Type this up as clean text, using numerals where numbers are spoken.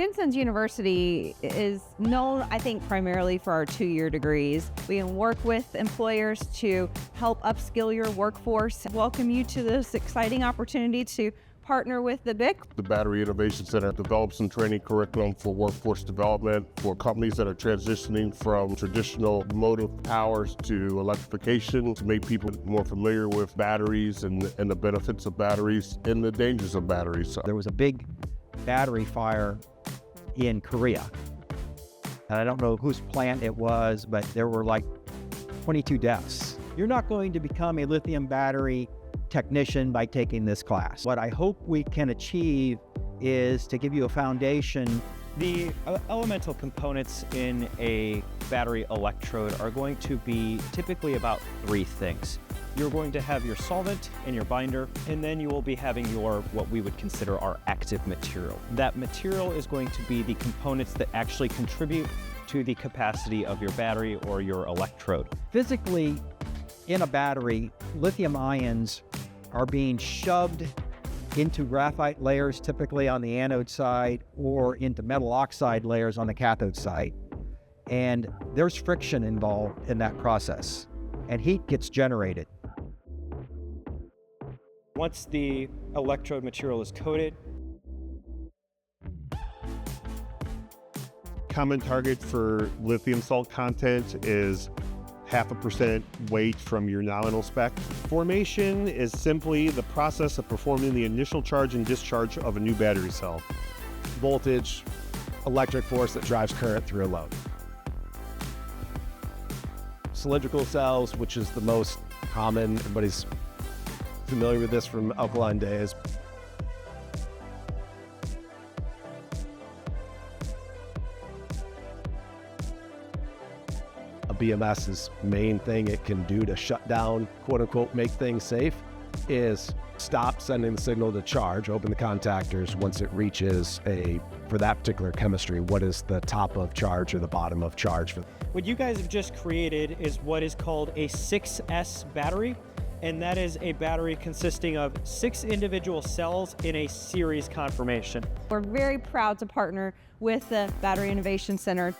Vincent's University is known, I think, primarily for our 2-year degrees. We can work with employers to help upskill your workforce. Welcome you to this exciting opportunity to partner with the BIC. The Battery Innovation Center develops some training curriculum for workforce development for companies that are transitioning from traditional motive powers to electrification, to make people more familiar with batteries and the benefits of batteries and the dangers of batteries. There was a big battery fire in Korea, and I don't know whose plant it was, but there were like 22 deaths. You're not going to become a lithium battery technician by taking this class. What I hope we can achieve is to give you a foundation. The elemental components in a battery electrode are going to be typically about 3 things. You're going to have your solvent and your binder, and then you will be having your, what we would consider our active material. That material is going to be the components that actually contribute to the capacity of your battery or your electrode. Physically, in a battery, lithium ions are being shoved into graphite layers, typically on the anode side, or into metal oxide layers on the cathode side. And there's friction involved in that process, and heat gets generated. Once the electrode material is coated, common target for lithium salt content is 0.5% weight from your nominal spec. Formation is simply the process of performing the initial charge and discharge of a new battery cell. Voltage, electric force that drives current through a load. Cylindrical cells, which is the most common, everybody's familiar with this from alkaline days. A BMS's main thing it can do to shut down, quote unquote, make things safe, is stop sending the signal to charge, open the contactors once it reaches for that particular chemistry, what is the top of charge or the bottom of charge. what you guys have just created is what is called a 6S battery. And that is a battery consisting of 6 individual cells in a series conformation. We're very proud to partner with the Battery Innovation Center.